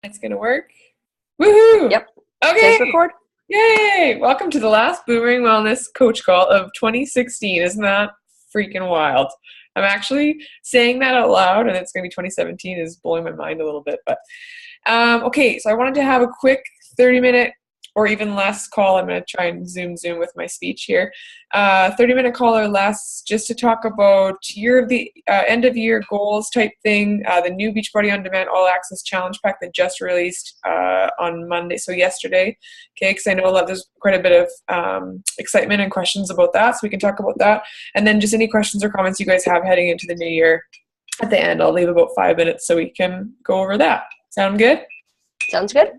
It's gonna work. Woohoo! Yep. Says Okay. record. Yay! Welcome to the last Boomerang Wellness Coach Call of 2016. Isn't that freaking wild? I'm actually saying that out loud, and it's gonna be 2017 is blowing my mind a little bit. But okay, so I wanted to have a quick 30-minute or even less call. I'm going to try and zoom with my speech here. 30-minute call or less, just to talk about end of year goals type thing. The new Beachbody On Demand All Access Challenge Pack that just released on Monday, so yesterday. Okay, because I know there's quite a bit of excitement and questions about that, so we can talk about that. And then just any questions or comments you guys have heading into the new year. At the end, I'll leave about 5 minutes so we can go over that. Sound good? Sounds good.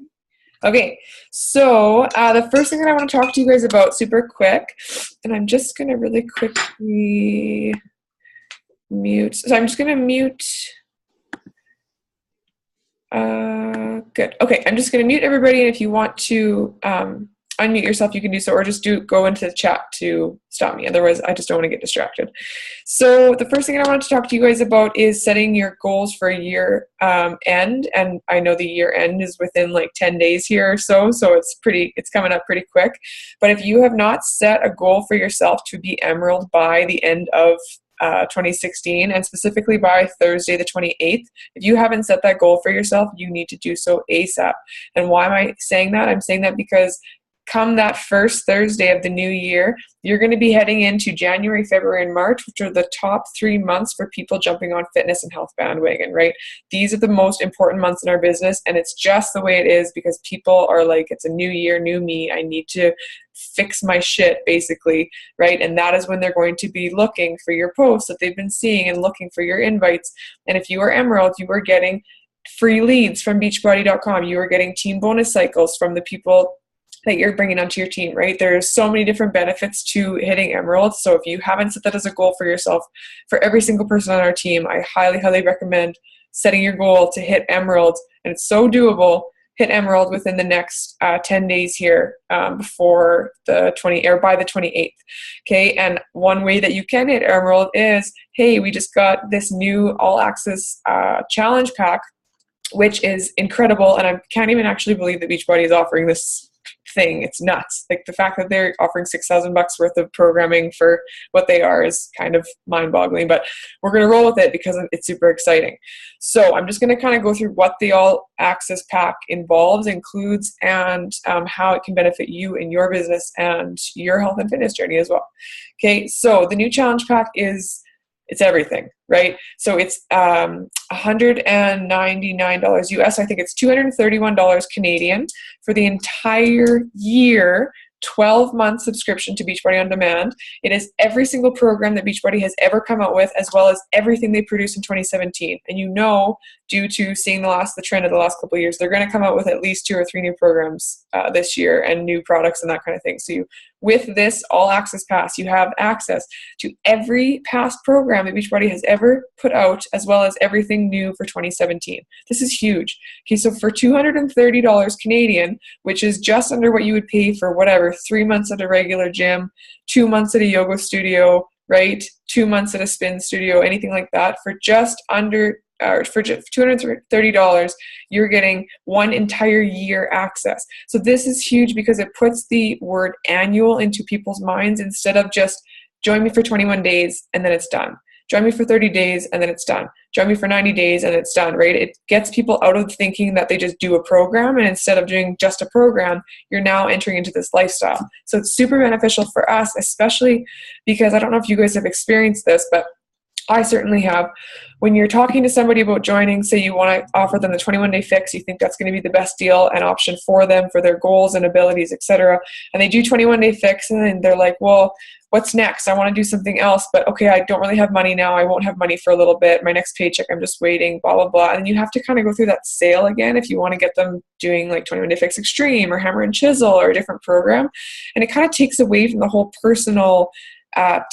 Okay, so the first thing that I want to talk to you guys about super quick, and I'm just going to really quickly mute. So I'm just going to mute. Good. Okay, I'm just going to mute everybody, and if you want to unmute yourself, you can do so, or just go into the chat to stop me. Otherwise, I just don't want to get distracted. So the first thing I wanted to talk to you guys about is setting your goals for year end. And I know the year end is within like 10 days here or so it's coming up pretty quick. But if you have not set a goal for yourself to be Emerald by the end of 2016, and specifically by Thursday the 28th, if you haven't set that goal for yourself, you need to do so ASAP. And why am I saying that? I'm saying that because come that first Thursday of the new year, you're going to be heading into January, February, and March, which are the top 3 months for people jumping on fitness and health bandwagon, right? These are the most important months in our business, and it's just the way it is because people are like, it's a new year, new me. I need to fix my shit, basically, right? And that is when they're going to be looking for your posts that they've been seeing and looking for your invites. And if you are Emerald, you are getting free leads from beachbody.com. You are getting team bonus cycles from the people that you're bringing onto your team, right? There's so many different benefits to hitting Emerald. So if you haven't set that as a goal for yourself, for every single person on our team, I highly, highly recommend setting your goal to hit Emerald. And it's so doable. Hit Emerald within the next 10 days here before the by the 28th. Okay. And one way that you can hit Emerald is, hey, we just got this new all access challenge pack, which is incredible. And I can't even actually believe that Beachbody is offering this thing. It's nuts. Like the fact that they're offering $6,000 worth of programming for what they are is kind of mind-boggling, but we're going to roll with it because it's super exciting. So I'm just going to kind of go through what the all access pack includes, and how it can benefit you in your business and your health and fitness journey as well. Okay. So the new challenge pack it's everything, right? So it's $199 US. I think it's $231 Canadian for the entire year, 12-month subscription to Beachbody On Demand. It is every single program that Beachbody has ever come out with, as well as everything they produced in 2017. And due to seeing the trend of the last couple of years, they're going to come out with at least 2 or 3 new programs this year and new products and that kind of thing. So with this all access pass, you have access to every past program that Beachbody has ever put out, as well as everything new for 2017. This is huge. Okay, so for $230 Canadian, which is just under what you would pay for 3 months at a regular gym, 2 months at a yoga studio, right? 2 months at a spin studio, anything like that, for just $230, you're getting 1 entire year access. So this is huge because it puts the word annual into people's minds instead of just join me for 21 days and then it's done. Join me for 30 days and then it's done. Join me for 90 days and it's done, right? It gets people out of thinking that they just do a program, and instead of doing just a program, you're now entering into this lifestyle. So it's super beneficial for us, especially because I don't know if you guys have experienced this, but I certainly have. When you're talking to somebody about joining, say you want to offer them the 21-day fix, you think that's going to be the best deal and option for them, for their goals and abilities, etc. And they do 21-day fix, and then they're like, well, what's next? I want to do something else, but okay, I don't really have money now. I won't have money for a little bit. My next paycheck, I'm just waiting, blah, blah, blah. And you have to kind of go through that sale again if you want to get them doing like 21-day fix extreme or hammer and chisel or a different program. And it kind of takes away from the whole personal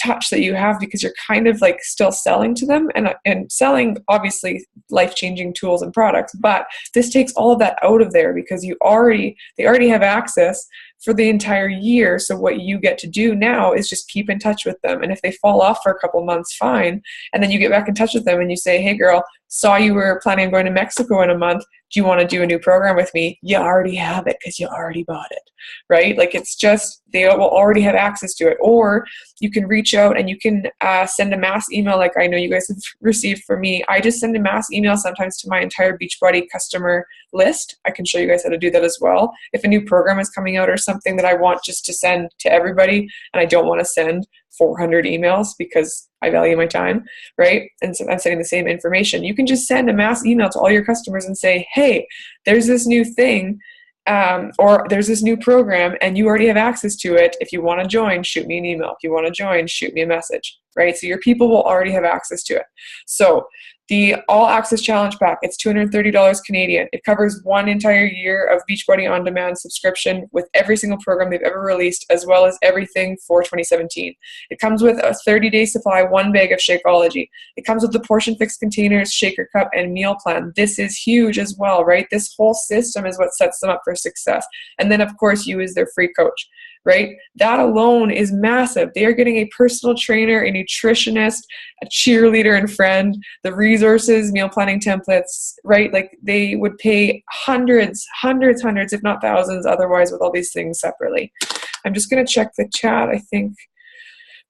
touch that you have, because you're kind of like still selling to them and selling obviously life-changing tools and products, but this takes all of that out of there because they already have access for the entire year. So what you get to do now is just keep in touch with them. And if they fall off for a couple months, fine. And then you get back in touch with them and you say, hey girl, saw you were planning on going to Mexico in a month. do you want to do a new program with me? You already have it because you already bought it, right? Like, it's just, they will already have access to it. Or you can reach out and you can send a mass email, like I know you guys have received from me. I just send a mass email sometimes to my entire Beachbody customer list. I can show you guys how to do that as well. If a new program is coming out or something that I want just to send to everybody, and I don't want to send 400 emails because I value my time, right? And so I'm sending the same information. You can just send a mass email to all your customers and say, hey, there's this new thing, or there's this new program and you already have access to it. If you want to join, shoot me an email. If you want to join, shoot me a message, right? So your people will already have access to it. So the All Access Challenge Pack, it's $230 Canadian. It covers 1 entire year of Beachbody On Demand subscription with every single program they've ever released, as well as everything for 2017. It comes with a 30-day supply, 1 bag of Shakeology. It comes with the portion fixed containers, shaker cup, and meal plan. This is huge as well, right? This whole system is what sets them up for success. And then, of course, you as their free coach, right? That alone is massive. They are getting a personal trainer, a nutritionist, a cheerleader and friend, the resources, meal planning templates, right? Like, they would pay hundreds, if not thousands otherwise with all these things separately. I'm just going to check the chat. I think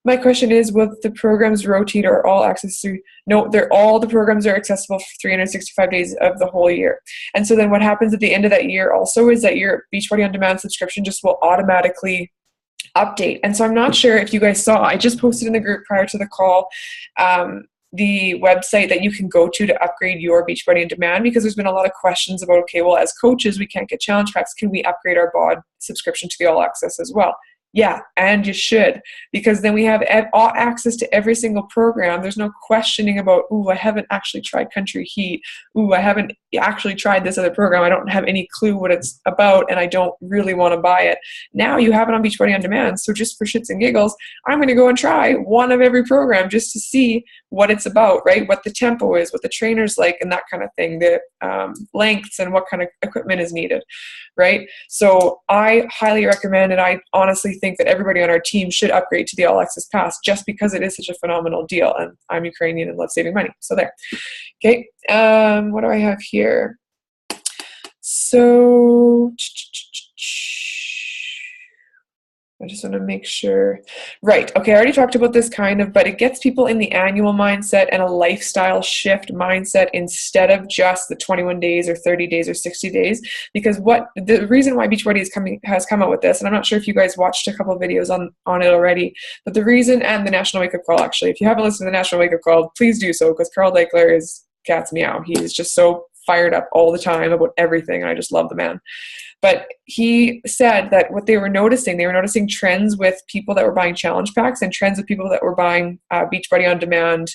my question is, will the programs rotate or all access through? No, all the programs are accessible for 365 days of the whole year. And so then what happens at the end of that year also is that your Beachbody On Demand subscription just will automatically update. And so I'm not sure if you guys saw, I just posted in the group prior to the call, the website that you can go to upgrade your Beachbody On Demand, because there's been a lot of questions about, okay, well, as coaches, we can't get challenge packs. Can we upgrade our BOD subscription to the all access as well? Yeah, and you should, because then we have all access to every single program. There's no questioning about, ooh, I haven't actually tried Country Heat. Ooh, I haven't actually tried this other program. I don't have any clue what it's about, and I don't really want to buy it. Now you have it on Beachbody On Demand. So just for shits and giggles, I'm going to go and try one of every program just to see what it's about, right? What the tempo is, what the trainer's like, and that kind of thing, the lengths and what kind of equipment is needed, right? So I highly recommend, and I honestly think that everybody on our team should upgrade to the All Access Pass just because it is such a phenomenal deal. And I'm Ukrainian and love saving money. So there. Okay. What do I have here? So I just want to make sure. Right. Okay. I already talked about this kind of, but it gets people in the annual mindset and a lifestyle shift mindset instead of just the 21 days or 30 days or 60 days. Because the reason why Beachbody has come out with this, and I'm not sure if you guys watched a couple of videos on it already, but the reason, and the National Wake Up Call, actually, if you haven't listened to the National Wake Up Call, please do so, because Carl Deichler is cat's meow. He's just so fired up all the time about everything, and I just love the man. But he said that what they were noticing trends with people that were buying challenge packs and trends with people that were buying Beachbody On Demand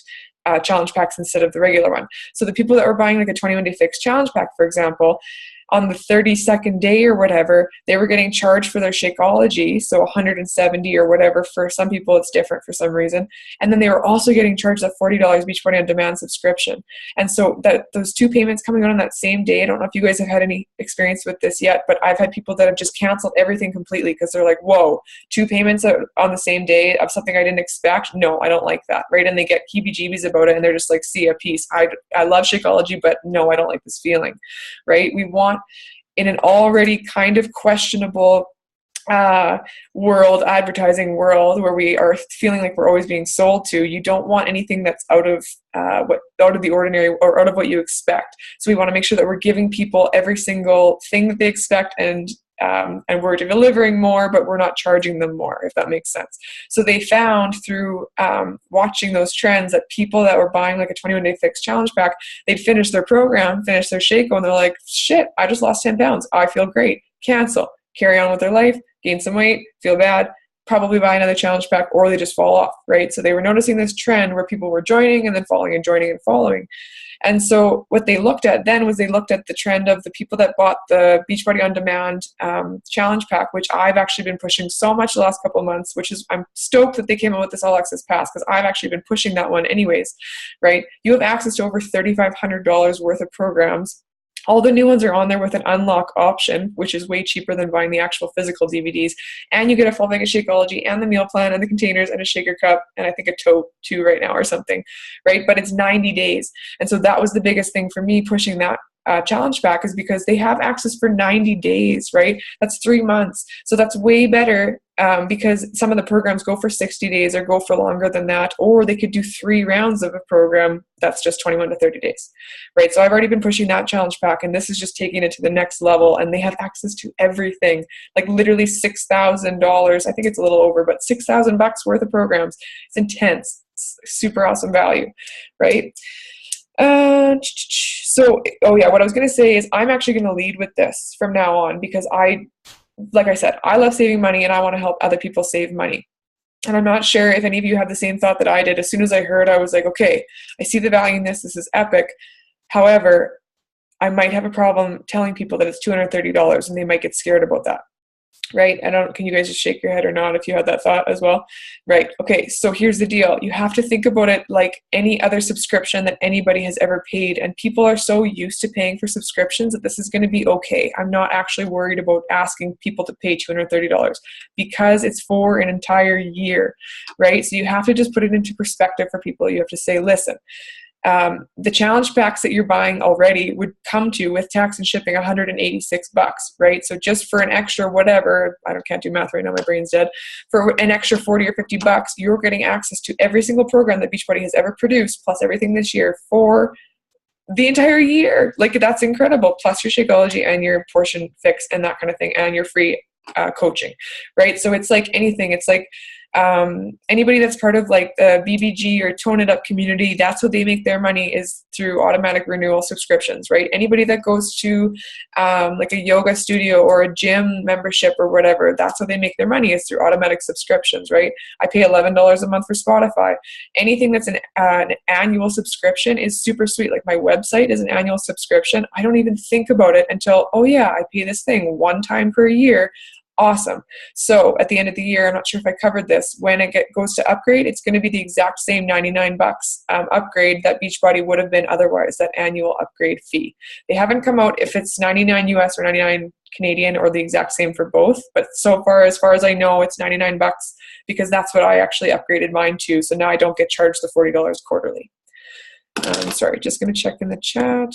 challenge packs instead of the regular one. So the people that were buying like a 21-day fixed challenge pack, for example, on the 32nd day or whatever, they were getting charged for their Shakeology, so 170 or whatever. For some people, it's different for some reason. And then they were also getting charged that $40 Beachbody On Demand subscription. And so those two payments coming out on that same day, I don't know if you guys have had any experience with this yet, but I've had people that have just canceled everything completely because they're like, whoa, 2 payments on the same day of something I didn't expect? No, I don't like that, right? And they get heebie-jeebies about it, and they're just like, see ya, peace. I love Shakeology, but no, I don't like this feeling, right? We want, in an already kind of questionable advertising world, where we are feeling like we're always being sold to, you don't want anything that's out of the ordinary or out of what you expect. So we want to make sure that we're giving people every single thing that they expect, and we're delivering more, but we're not charging them more, if that makes sense. So they found through watching those trends that people that were buying like a 21-day fixed challenge pack, they'd finish their program, finish their Shake, and they're like, shit, I just lost 10 pounds. I feel great. Cancel. Carry on with their life, gain some weight, feel bad, probably buy another challenge pack, or they just fall off, right? So they were noticing this trend where people were joining and then falling and joining and following. And so what they looked at then was they looked at the trend of the people that bought the Beachbody On Demand challenge pack, which I've actually been pushing so much the last couple of months, which is, I'm stoked that they came out with this All Access Pass, because I've actually been pushing that one anyways, right? You have access to over $3,500 worth of programs. All the new ones are on there with an unlock option, which is way cheaper than buying the actual physical DVDs. And you get a full bag of Shakeology and the meal plan and the containers and a shaker cup and I think a tote too right now or something, right? But it's 90 days. And so that was the biggest thing for me pushing that challenge pack is because they have access for 90 days, right? That's 3 months. So that's way better because some of the programs go for 60 days or go for longer than that, or they could do 3 rounds of a program that's just 21 to 30 days, right? So I've already been pushing that challenge pack, and this is just taking it to the next level, and they have access to everything, like literally $6,000. I think it's a little over, but $6,000 worth of programs. It's intense. It's super awesome value, right? So, what I was going to say is I'm actually going to lead with this from now on because like I said, I love saving money and I want to help other people save money. And I'm not sure if any of you have the same thought that I did. As soon as I heard, I was like, okay, I see the value in this. This is epic. However, I might have a problem telling people that it's $230 and they might get scared about that. Right? Can you guys just shake your head or not if you had that thought as well? Right. Okay. So here's the deal. You have to think about it like any other subscription that anybody has ever paid. And people are so used to paying for subscriptions that this is going to be okay. I'm not actually worried about asking people to pay $230 because it's for an entire year, right? So you have to just put it into perspective for people. You have to say, listen, the challenge packs that you're buying already would come to with tax and shipping $186, right? So just for an extra whatever, can't do math right now, my brain's dead. For an extra 40 or $50, you're getting access to every single program that Beachbody has ever produced, plus everything this year for the entire year. Like, that's incredible. Plus your Shakeology and your portion fix and that kind of thing, and your free coaching, right? So it's like anything. It's like anybody that's part of like the BBG or Tone It Up community, that's how they make their money, is through automatic renewal subscriptions, right? Anybody that goes to like a yoga studio or a gym membership or whatever, that's how they make their money, is through automatic subscriptions, right? I pay $11 a month for Spotify. Anything that's an annual subscription is super sweet. Like my website is an annual subscription. I don't even think about it until, oh yeah, I pay this thing one time per year. Awesome. So at the end of the year, I'm not sure if I covered this, when it goes to upgrade, it's going to be the exact same $99 upgrade that Beachbody would have been otherwise, that annual upgrade fee. They haven't come out if it's 99 US or 99 Canadian or the exact same for both, but so far, as far as I know, it's $99 because that's what I actually upgraded mine to. So now I don't get charged the $40 quarterly. Sorry, just going to check in the chat.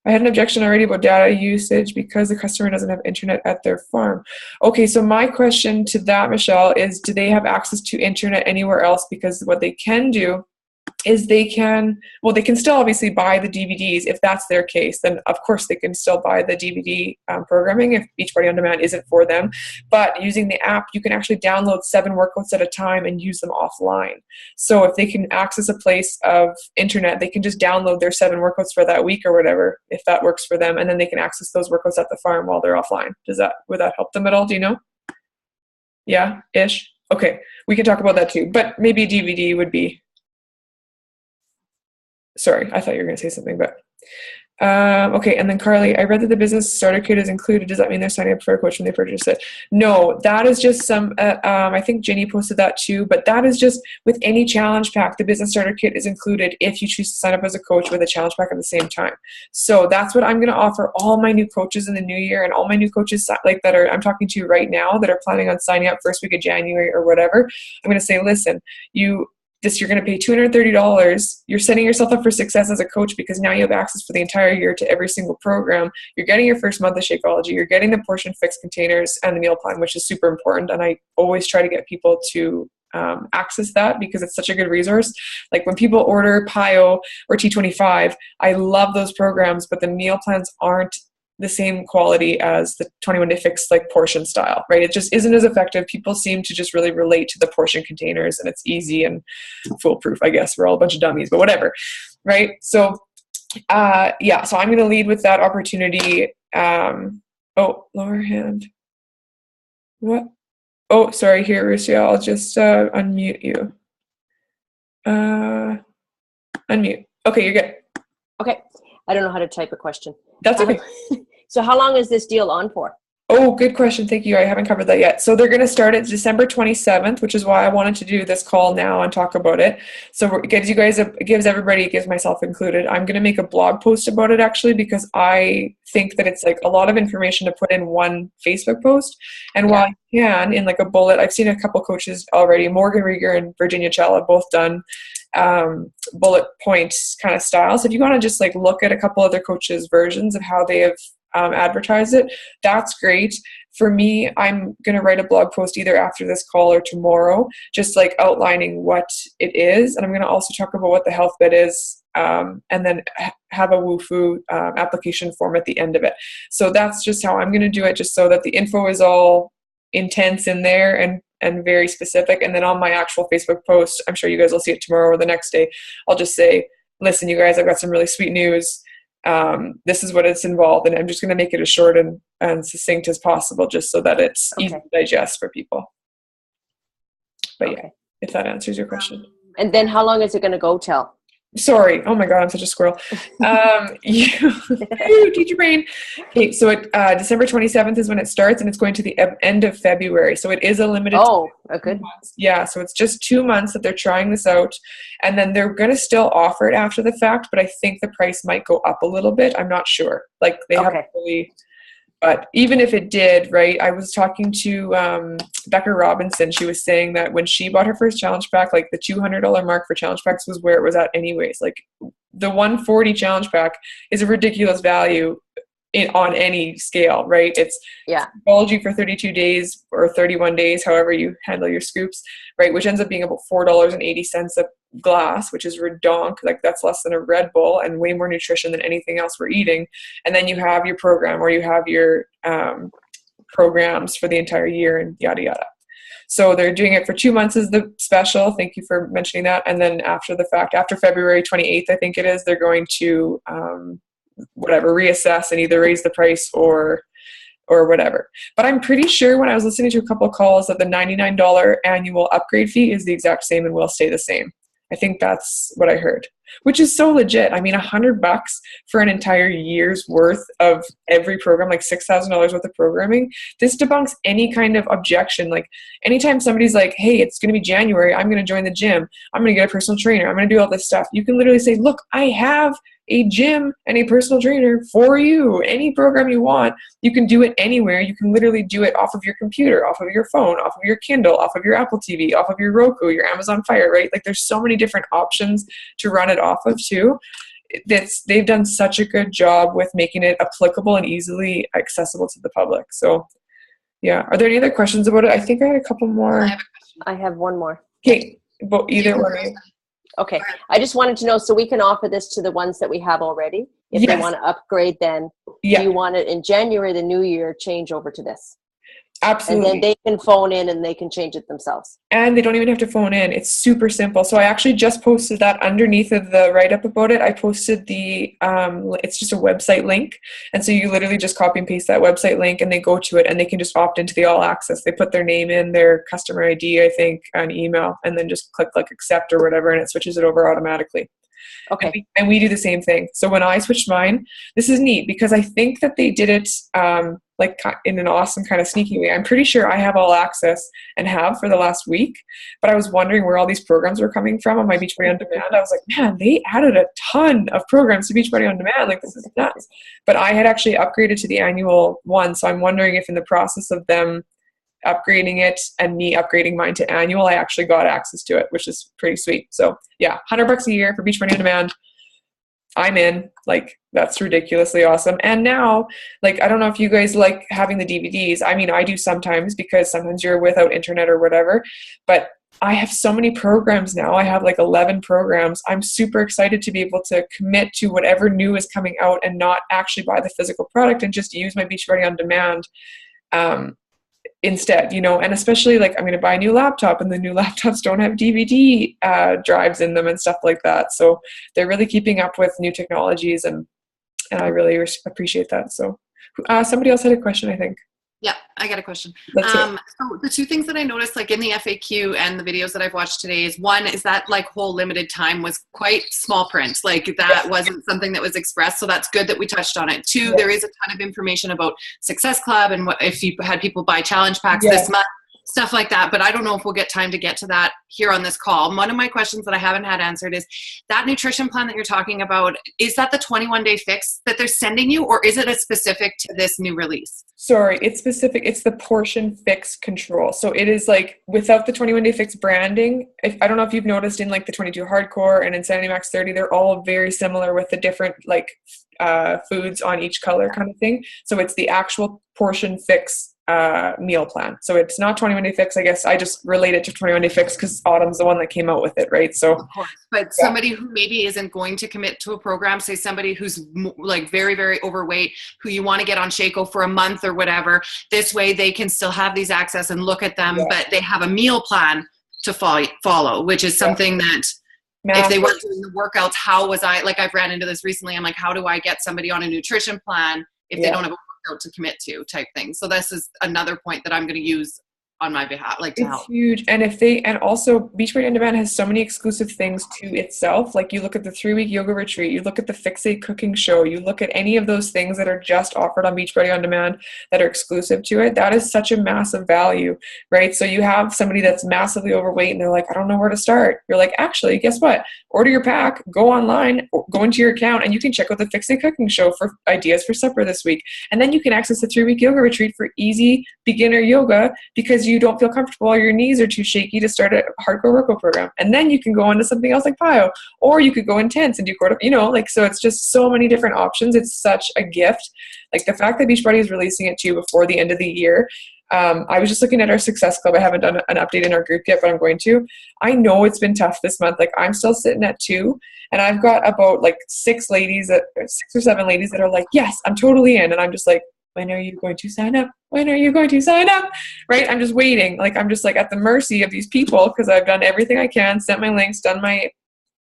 I had an objection already about data usage because the customer doesn't have internet at their farm. Okay, so my question to that, Michelle, is do they have access to internet anywhere else? Because what they can do is they can still obviously buy the DVDs if that's their case. Then of course they can still buy the DVD programming if Beachbody On Demand isn't for them. But using the app, you can actually download 7 workouts at a time and use them offline. So if they can access a place of internet, they can just download their 7 workouts for that week or whatever, if that works for them, and then they can access those workouts at the farm while they're offline. Would that help them at all? Do you know? Yeah, ish. Okay, we can talk about that too. But maybe a DVD would be. Sorry, I thought you were going to say something, but okay. And then Carly, I read that the business starter kit is included. Does that mean they're signing up for a coach when they purchase it? No, that is just some, I think Jenny posted that too, but that is just with any challenge pack, the business starter kit is included if you choose to sign up as a coach with a challenge pack at the same time. So that's what I'm going to offer all my new coaches in the new year, and all my new coaches like I'm talking to right now that are planning on signing up first week of January or whatever. I'm going to say, listen, you're going to pay $230. You're setting yourself up for success as a coach because now you have access for the entire year to every single program. You're getting your first month of Shakeology. You're getting the portion fixed containers and the meal plan, which is super important. And I always try to get people to access that because it's such a good resource. Like when people order PIO or T25, I love those programs, but the meal plans aren't the same quality as the 21-day fix, like portion style, right? It just isn't as effective. People seem to just really relate to the portion containers, and it's easy and foolproof, I guess. We're all a bunch of dummies, but whatever, right? So so I'm going to lead with that opportunity. Lower hand. What? Oh, sorry, here, Russia. I'll just unmute you. Unmute. Okay, you're good. Okay. I don't know how to type a question. That's okay. So how long is this deal on for? Oh, good question. Thank you. I haven't covered that yet. So they're going to start it December 27th, which is why I wanted to do this call now and talk about it. So it gives you guys, it gives everybody, it gives myself included. I'm going to make a blog post about it actually, because I think that it's like a lot of information to put in one Facebook post. And while I can, in like a bullet, I've seen a couple coaches already, Morgan Rieger and Virginia Chell have both done bullet points kind of style. So if you want to just like look at a couple other coaches' versions of how they have advertise it, that's great. For me, I'm going to write a blog post either after this call or tomorrow, just like outlining what it is. And I'm going to also talk about what the health bed is, and then have a WooFoo application form at the end of it. So that's just how I'm going to do it, just so that the info is all intense in there and very specific. And then on my actual Facebook post, I'm sure you guys will see it tomorrow or the next day, I'll just say, listen, you guys, I've got some really sweet news. This is what it's involved, and I'm just going to make it as short and succinct as possible, just so that it's easy to digest for people. But yeah, if that answers your question. And then how long is it going to go till? Sorry. Oh my God, I'm such a squirrel. You teach your brain. Okay, so December 27th is when it starts, and it's going to the end of February. So it is a limited. Oh, good. Yeah, so it's just 2 months that they're trying this out, and then they're going to still offer it after the fact. But I think the price might go up a little bit. I'm not sure. Like they haven't really. But even if it did, right, I was talking to Becca Robinson. She was saying that when she bought her first challenge pack, like the $200 mark for challenge packs was where it was at anyways. Like the 140 challenge pack is a ridiculous value on any scale, right? It's Psychology for 32 days or 31 days, however you handle your scoops, right, which ends up being about $4.80 a glass, which is redonk. Like that's less than a Red Bull and way more nutrition than anything else we're eating. And then you have your program, or you have your programs for the entire year, and yada yada. So they're doing it for 2 months as the special. Thank you for mentioning that. And then after the fact, after February 28th, I think it is, they're going to reassess and either raise the price or whatever. But I'm pretty sure when I was listening to a couple of calls that the $99 annual upgrade fee is the exact same and will stay the same. I think that's what I heard, which is so legit. I mean, $100 for an entire year's worth of every program, like $6,000 worth of programming. This debunks any kind of objection. Like anytime somebody's like, hey, it's going to be January, I'm going to join the gym, I'm going to get a personal trainer, I'm going to do all this stuff. You can literally say, look, I have a gym and a personal trainer for you. Any program you want, you can do it anywhere. You can literally do it off of your computer, off of your phone, off of your Kindle, off of your Apple TV, off of your Roku, your Amazon Fire, right? Like there's so many different options to run it off of too. They've done such a good job with making it applicable and easily accessible to the public. So yeah. Are there any other questions about it? I think I had a couple more. I have one more. Okay. But either one. Okay. I just wanted to know, so we can offer this to the ones that we have already. If they want to upgrade, then do you want it in January, the new year, change over to this? Absolutely. And then they can phone in and they can change it themselves. And they don't even have to phone in. It's super simple. So I actually just posted that underneath of the write-up about it. I posted the, it's just a website link. And so you literally just copy and paste that website link and they go to it and they can just opt into the all access. They put their name in, their customer ID, I think, an email, and then just click like accept or whatever, and it switches it over automatically. Okay. And we do the same thing. So when I switched mine, this is neat because I think that they did it like in an awesome kind of sneaky way. I'm pretty sure I have all access and have for the last week, but I was wondering where all these programs were coming from on my Beachbody On Demand. I was like, man, they added a ton of programs to Beachbody On Demand. Like, this is nuts. But I had actually upgraded to the annual one. So I'm wondering if in the process of them upgrading it and me upgrading mine to annual, I actually got access to it, which is pretty sweet. So yeah, $100 a year for Beachbody On Demand. I'm in. Like, that's ridiculously awesome. And now, like, I don't know if you guys like having the DVDs. I mean, I do sometimes because sometimes you're without internet or whatever, but I have so many programs now. I have like 11 programs. I'm super excited to be able to commit to whatever new is coming out and not actually buy the physical product and just use my Beachbody On Demand instead, you know. And especially like I'm going to buy a new laptop and the new laptops don't have DVD drives in them and stuff like that. So they're really keeping up with new technologies and I really appreciate that. So somebody else had a question, I think. Yeah, I got a question. So the two things that I noticed, like in the FAQ and the videos that I've watched today, is one is that like whole limited time was quite small print. Like that wasn't something that was expressed. So that's good that we touched on it. Two, there is a ton of information about Success Club and what if you had people buy challenge packs this month, stuff like that. But I don't know if we'll get time to get to that here on this call. One of my questions that I haven't had answered is that nutrition plan that you're talking about, is that the 21-day fix that they're sending you, or is it a specific to this new release? Sorry, it's specific. It's the portion fix control. So it is like without the 21-day fix branding. I don't know if you've noticed in like the 22 hardcore and Insanity Max 30, they're all very similar with the different like foods on each color kind of thing. So it's the actual portion fix meal plan. So it's not 21-day fix. I guess I just relate it to 21-day fix because Autumn's the one that came out with it, right? So, of course. But somebody who maybe isn't going to commit to a program, say somebody who's like very, very overweight, who you want to get on Shaco for a month or whatever, this way they can still have these access and look at them, but they have a meal plan to follow, which is something that if they weren't doing the workouts, how was I, like I've ran into this recently, I'm like, how do I get somebody on a nutrition plan if they don't have a workout to commit to type thing? So this is another point that I'm going to use on my behalf, like to help. It's huge. And also Beachbody On Demand has so many exclusive things to itself. Like you look at the 3-week yoga retreat, you look at the Fixate cooking show, you look at any of those things that are just offered on Beachbody On Demand that are exclusive to it. That is such a massive value, right? So you have somebody that's massively overweight and they're like, I don't know where to start. You're like, actually, guess what? Order your pack, go online, go into your account, and you can check out the Fixate cooking show for ideas for supper this week. And then you can access the 3-week yoga retreat for easy beginner yoga because you don't feel comfortable or your knees are too shaky to start a hardcore workout program. And then you can go into something else like PIO, or you could go intense and do quarter, like, so it's just so many different options. It's such a gift. Like the fact that Beachbody is releasing it to you before the end of the year. I was just looking at our Success Club. I haven't done an update in our group yet, but I'm going to. I know it's been tough this month. Like I'm still sitting at 2, and I've got about like 6 or 7 ladies that are like, yes, I'm totally in. And I'm just like, when are you going to sign up? When are you going to sign up? Right? I'm just waiting. Like, I'm just like at the mercy of these people because I've done everything I can, sent my links, done my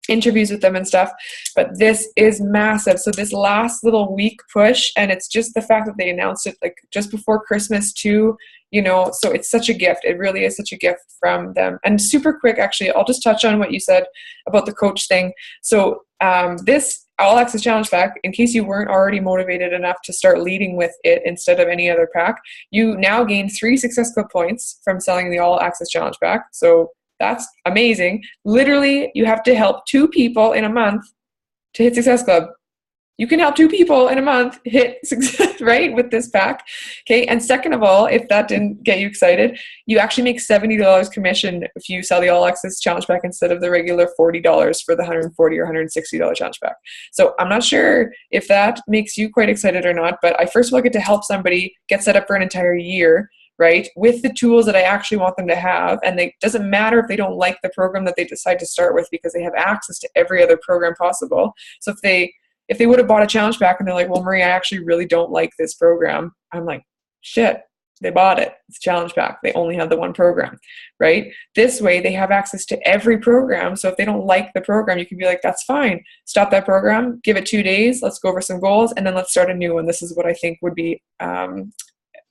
interviews with them and stuff. But this is massive. So this last little week push, and it's just the fact that they announced it like just before Christmas too, so it's such a gift. It really is such a gift from them. And super quick, actually, I'll just touch on what you said about the coach thing. So this All Access Challenge Pack, in case you weren't already motivated enough to start leading with it instead of any other pack, you now gain 3 Success Club points from selling the All Access Challenge Pack. So that's amazing. Literally, you have to help 2 people in a month to hit Success Club. You can help 2 people in a month hit success, right, with this pack. Okay, and second of all, if that didn't get you excited, you actually make $70 commission if you sell the All Access Challenge Pack instead of the regular $40 for the $140 or $160 Challenge Pack. So I'm not sure if that makes you quite excited or not, but I first of all get to help somebody get set up for an entire year, right, with the tools that I actually want them to have. And it doesn't matter if they don't like the program that they decide to start with because they have access to every other program possible. So if they would have bought a challenge pack and they're like, well, Marie, I actually really don't like this program, I'm like, shit, they bought it. It's a challenge pack. They only have the one program, right? This way they have access to every program. So if they don't like the program, you can be like, that's fine. Stop that program, give it 2 days. Let's go over some goals. And then let's start a new one. This is what I think would be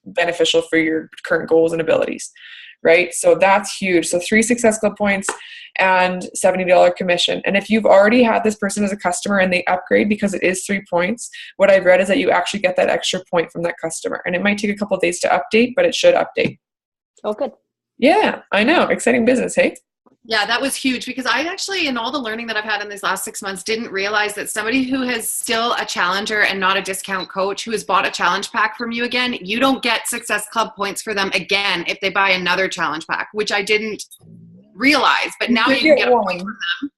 beneficial for your current goals and abilities, right? So that's huge. So 3 Success Club points and $70 commission. And if you've already had this person as a customer and they upgrade, because it is 3 points, what I've read is that you actually get that extra point from that customer. And it might take a couple of days to update, but it should update. Oh, good. Yeah, I know. Exciting business, hey? Yeah, that was huge because I actually, in all the learning that I've had in these last 6 months, didn't realize that somebody who has still a challenger and not a discount coach who has bought a challenge pack from you again, you don't get Success Club points for them again if they buy another challenge pack, which I didn't realize. But now you can get a point from them.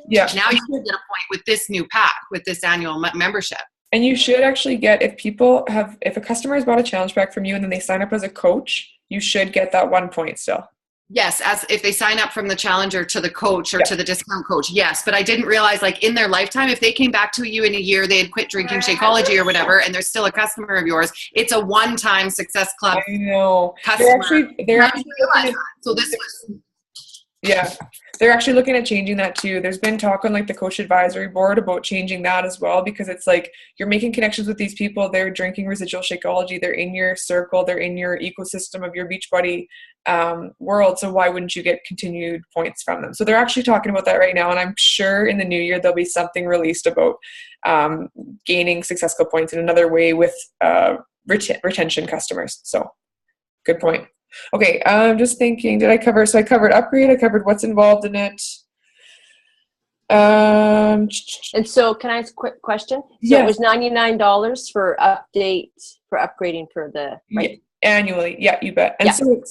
Yeah. Now you can get a point with this new pack, with this annual membership. And you should actually get, if a customer has bought a challenge pack from you and then they sign up as a coach, you should get that 1 point still. Yes, as if they sign up from the challenger to the coach or to the discount coach, yes. But I didn't realize, like, in their lifetime, if they came back to you in a year, they had quit drinking Shakeology or whatever, and they're still a customer of yours, it's a one-time Success Club customer. They're actually so this was... Yeah, they're actually looking at changing that too. There's been talk on like the coach advisory board about changing that as well, because it's like you're making connections with these people. They're drinking residual Shakeology. They're in your circle. They're in your ecosystem of your Beachbody world. So why wouldn't you get continued points from them? So they're actually talking about that right now. And I'm sure in the new year, there'll be something released about gaining Success Club points in another way with retention customers. So good point. Okay, I'm just thinking, did I cover, so I covered upgrade, I covered what's involved in it. And so can I ask a quick question? So yes. It was $99 for upgrading for the, right? Yeah. Annually, yeah, you bet. And yeah. so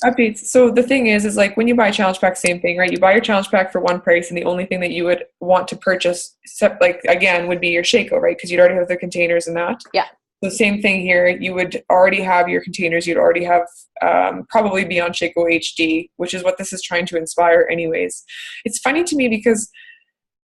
updates. So the thing is like when you buy a challenge pack, same thing, right? You buy your challenge pack for one price, and the only thing that you would want to purchase, like again, would be your Shaco, right? Because you'd already have the containers and that. Yeah. The same thing here. You would already have your containers. You'd already have probably be on Shaco HD, which is what this is trying to inspire, anyways. It's funny to me because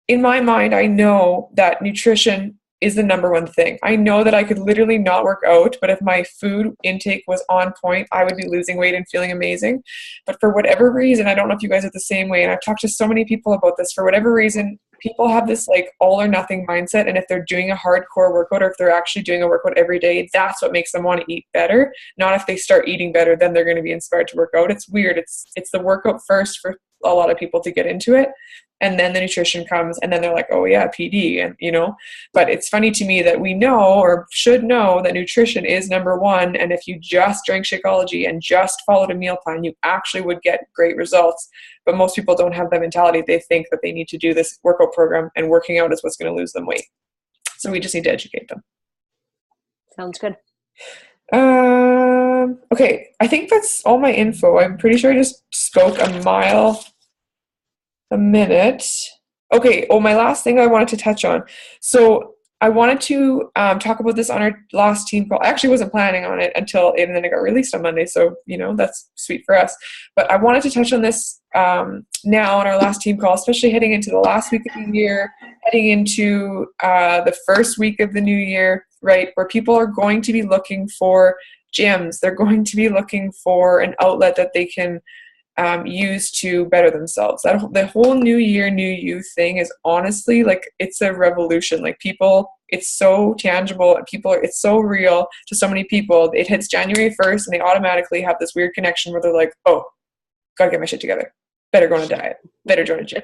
in my mind, I know that nutrition is the number one thing. I know that I could literally not work out, but if my food intake was on point, I would be losing weight and feeling amazing. But for whatever reason, I don't know if you guys are the same way, and I've talked to so many people about this, for whatever reason, people have this like all or nothing mindset, and if they're doing a hardcore workout or if they're actually doing a workout every day, that's what makes them want to eat better, not if they start eating better, then they're going to be inspired to work out. It's weird. It's the workout first for a lot of people to get into it, and then the nutrition comes, and then they're like, oh yeah, PD, and but it's funny to me that we know or should know that nutrition is number one, and if you just drank Shakeology and just followed a meal plan, you actually would get great results. But most people don't have that mentality. They think that they need to do this workout program, and working out is what's going to lose them weight. So we just need to educate them. Sounds good. Okay, I think that's all my info. I'm pretty sure I just spoke a mile a minute. Okay, my last thing I wanted to touch on. So I wanted to talk about this on our last team call. I actually wasn't planning on it and then it got released on Monday, so that's sweet for us. But I wanted to touch on this now on our last team call, especially heading into the last week of the year, heading into the first week of the new year, right, where people are going to be looking for gyms. They're going to be looking for an outlet that they can use to better themselves. The whole new year, new you thing is honestly like, it's a revolution. Like people, it's so tangible, and it's so real to so many people. It hits January 1st and they automatically have this weird connection where they're like, oh, gotta get my shit together. Better go on a diet. Better join a gym.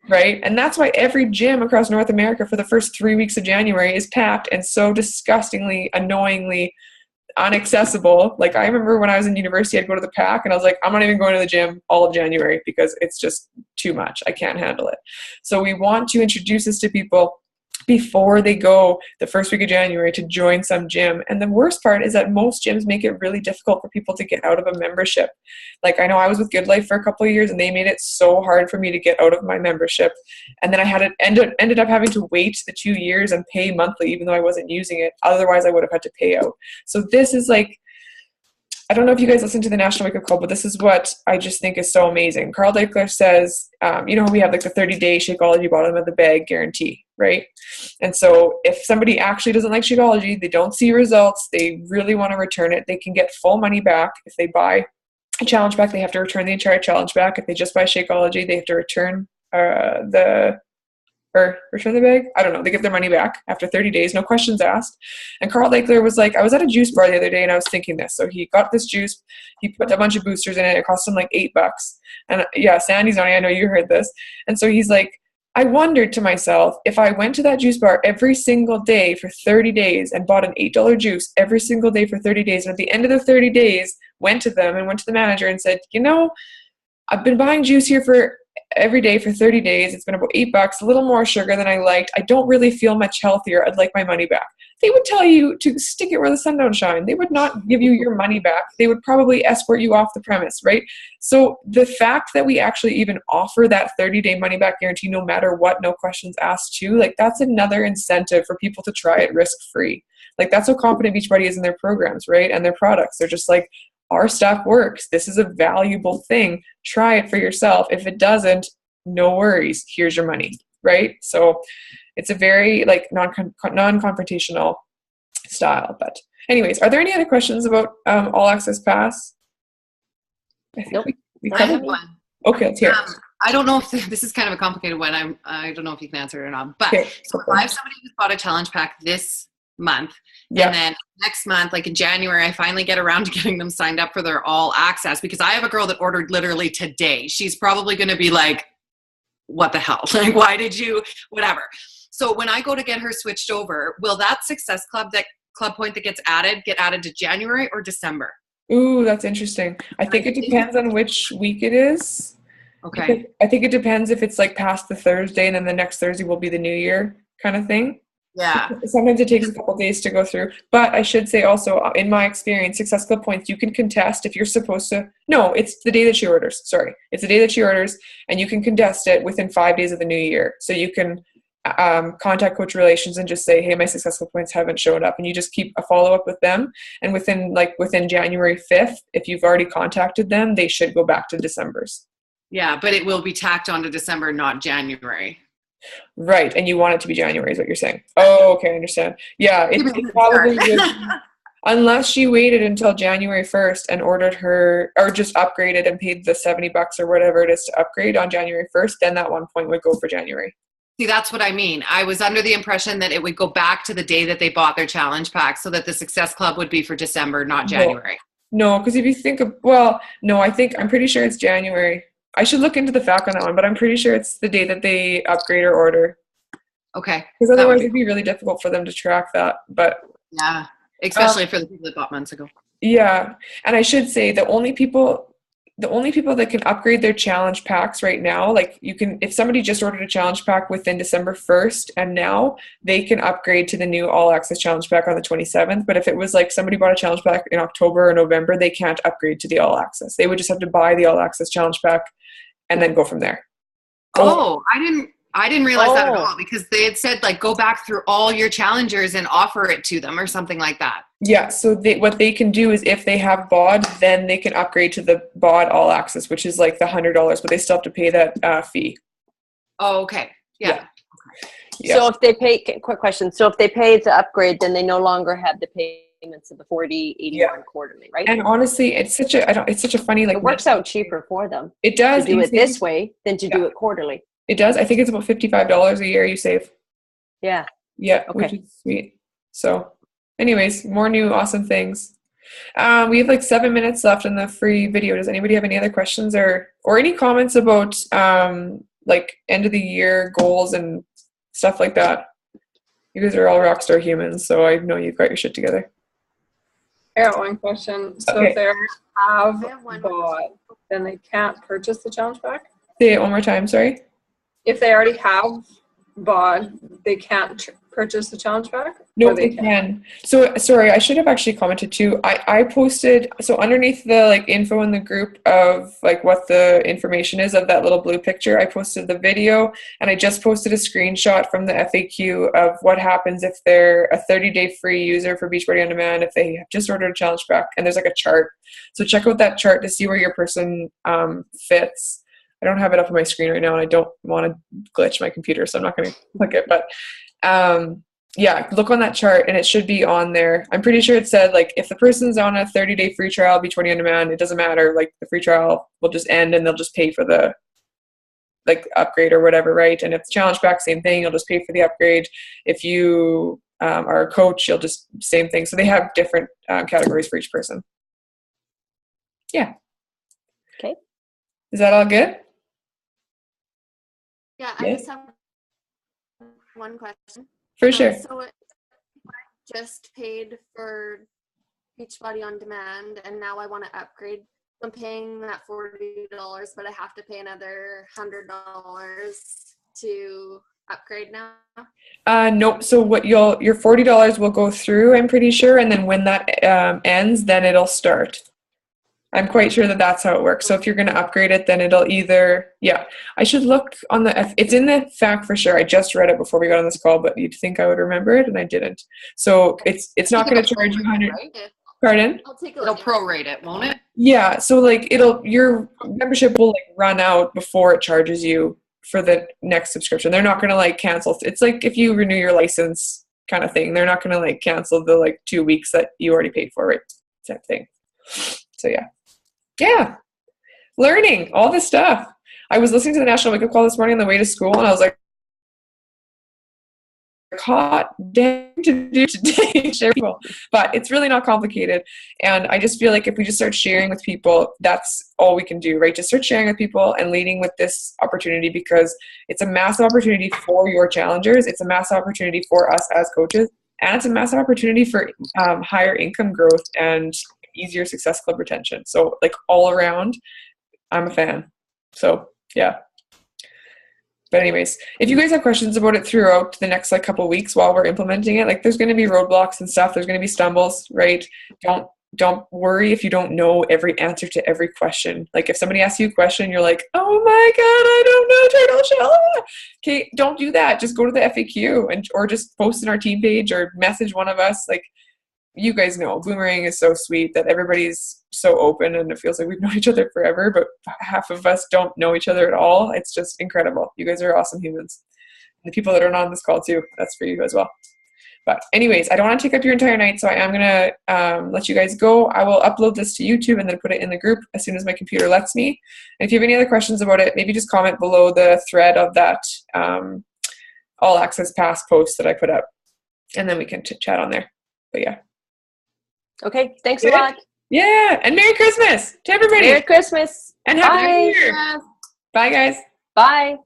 Right? And that's why every gym across North America for the first 3 weeks of January is packed and so disgustingly, annoyingly unaccessible. Like I remember when I was in university, I'd go to the pack and I was like, I'm not even going to the gym all of January because it's just too much. I can't handle it. So we want to introduce this to people before they go the first week of January to join some gym. And the worst part is that most gyms make it really difficult for people to get out of a membership. Like I know I was with Good Life for a couple of years and they made it so hard for me to get out of my membership. And then I had ended up having to wait the 2 years and pay monthly, even though I wasn't using it. Otherwise I would have had to pay out. So this is like, I don't know if you guys listen to the National Wake Up Call, but this is what I just think is so amazing. Carl Deichler says, we have like the 30-day Shakeology bottom of the bag guarantee, right? And so if somebody actually doesn't like Shakeology, they don't see results, they really want to return it, they can get full money back. If they buy a challenge pack, they have to return the entire challenge back. If they just buy Shakeology, they have to return return the bag. I don't know. They get their money back after 30 days, no questions asked. And Carl Deichler was like, I was at a juice bar the other day and I was thinking this. So he got this juice, he put a bunch of boosters in it. It cost him like $8. And yeah, Sandy's on it. I know you heard this. And so he's like, I wondered to myself, if I went to that juice bar every single day for 30 days and bought an $8 juice every single day for 30 days, and at the end of the 30 days, went to the manager and said, I've been buying juice here for every day for 30 days. It's been about $8, a little more sugar than I liked. I don't really feel much healthier. I'd like my money back. They would tell you to stick it where the sun don't shine. They would not give you your money back. They would probably escort you off the premise, right? So the fact that we actually even offer that 30-day money back guarantee, no matter what, no questions asked too, like that's another incentive for people to try it risk-free. Like that's how confident Beachbody is in their programs, right? And their products. They're just like, our stuff works. This is a valuable thing. Try it for yourself. If it doesn't, no worries. Here's your money, right? So it's a very like non-confrontational style. But anyways, are there any other questions about All Access Pass? I think we I have one. Okay, let's hear it. I don't know if this is kind of a complicated one. I don't know if you can answer it or not. But okay. So if I have somebody who's bought a challenge pack this month, and then next month, like in January, I finally get around to getting them signed up for their All Access, because I have a girl that ordered literally today. She's probably going to be like, what the hell? Like, why did you, whatever. So when I go to get her switched over, will that Success Club, that club point that get added to January or December? Ooh, that's interesting. I think it depends on which week it is. Okay. I think it depends if it's like past the Thursday and then the next Thursday will be the New Year kind of thing. Yeah. Sometimes it takes a couple days to go through. But I should say also, in my experience, Success Club points, you can contest if you're supposed to. No, it's the day that she orders. Sorry. It's the day that she orders, and you can contest it within 5 days of the new year. So you can contact Coach Relations and just say, hey, my Success Club points haven't showed up. And you just keep a follow-up with them. And within January 5th, if you've already contacted them, they should go back to December's. Yeah, but it will be tacked on to December, not January. Right, and you want it to be January is what you're saying. Oh, okay, I understand. Yeah, it probably would, unless she waited until January 1st and ordered her, or just upgraded and paid the $70 or whatever it is to upgrade on January 1st, then that one point would go for January. See, that's what I mean. I was under the impression that it would go back to the day that they bought their challenge pack so that the Success Club would be for December, not January. No, because if you think of, no, I'm pretty sure it's January. I should look into the fact on that one, but I'm pretty sure it's the day that they upgrade or order. Okay. Because otherwise it'd be really difficult for them to track that. But yeah, especially for the people that bought months ago. Yeah, and I should say the only people that can upgrade their challenge packs right now, like you can, if somebody just ordered a challenge pack within December 1st and now, they can upgrade to the new all access challenge pack on the 27th. But if it was like somebody bought a challenge pack in October or November, they can't upgrade to the all access. They would just have to buy the all access challenge pack and then go from there. Oh, I didn't realize that at all, because they had said like go back through all your challengers and offer it to them or something like that. Yeah, so what they can do is if they have BOD, then they can upgrade to the BOD all access, which is like the $100, but they still have to pay that fee. Oh, okay. Yeah. Yeah. So if they pay, quick question. So if they pay to upgrade, then they no longer have the payments of the 40.81 quarterly, right? And honestly, it's such a funny, like, it works out cheaper for them. It does to do it this way than to do it quarterly. It does. I think it's about $55 a year you save. Yeah. Yeah, which is sweet. So anyways, more new awesome things. We have like 7 minutes left in the free video. Does anybody have any other questions or any comments about like end of the year goals and stuff like that? You guys are all rockstar humans, so I know you've got your shit together. I got one question. So if they have bought, then they can't purchase the challenge pack? Say it one more time, sorry. If they already have bought, they can't purchase the challenge pack? No, they can. So sorry, I should have actually commented too. I posted, so underneath the like info in the group of like what the information is of that little blue picture, I posted the video, and I just posted a screenshot from the FAQ of what happens if they're a 30-day free user for Beachbody On Demand if they have just ordered a challenge pack, and there's like a chart. So check out that chart to see where your person fits. I don't have it up on my screen right now, and I don't want to glitch my computer, so I'm not going to click it. But yeah, look on that chart, and it should be on there. I'm pretty sure it said, like, if the person's on a 30-day free trial, Beachbody On Demand, it doesn't matter. Like, the free trial will just end, and they'll just pay for the, like, upgrade or whatever, right? And if it's challenge pack, same thing. You'll just pay for the upgrade. If you are a coach, you'll just, same thing. So they have different categories for each person. Yeah. Okay. Is that all good? Yeah, I just have one question. For sure. So I just paid for Beachbody On Demand, and now I want to upgrade. I'm paying that $40, but I have to pay another $100 to upgrade now. Nope. So what your $40 will go through, I'm pretty sure, and then when that ends, then it'll start. I'm quite sure that that's how it works. So if you're going to upgrade it, then it'll either, I should look on it's in the fact for sure. I just read it before we got on this call, but you'd think I would remember it, and I didn't. So it's not going to charge you 100. Right? Pardon? It'll prorate it, won't it? Yeah. So like your membership will like run out before it charges you for the next subscription. They're not going to like cancel. It's like if you renew your license kind of thing. They're not going to like cancel the like 2 weeks that you already paid for, right? Same thing. So yeah, learning all this stuff. I was listening to the National Wake Up Call this morning on the way to school, and I was like, hot damn to do today, share people. But it's really not complicated, and I just feel like if we just start sharing with people, that's all we can do, right? Just start sharing with people and leading with this opportunity, because it's a massive opportunity for your challengers. It's a massive opportunity for us as coaches, and it's a massive opportunity for higher income growth and easier Success Club retention. So like all around, I'm a fan. So yeah. But anyways, if you guys have questions about it throughout the next like couple of weeks while we're implementing it, like there's going to be roadblocks and stuff. There's going to be stumbles, right? Don't worry if you don't know every answer to every question. Like if somebody asks you a question, you're like, oh my God, I don't know turtle shell. Okay, don't do that. Just go to the FAQ or just post in our team page or message one of us. Like you guys know, Boomerang is so sweet that everybody's so open and it feels like we've known each other forever, but half of us don't know each other at all. It's just incredible. You guys are awesome humans. And the people that are not on this call too, that's for you as well. But anyways, I don't want to take up your entire night, so I am going to let you guys go. I will upload this to YouTube and then put it in the group as soon as my computer lets me. And if you have any other questions about it, maybe just comment below the thread of that All Access Pass post that I put up. And then we can chat on there. But yeah. Okay, thanks a lot. Yeah, and Merry Christmas to everybody. Merry Christmas. And Happy New Year. Bye, guys. Bye.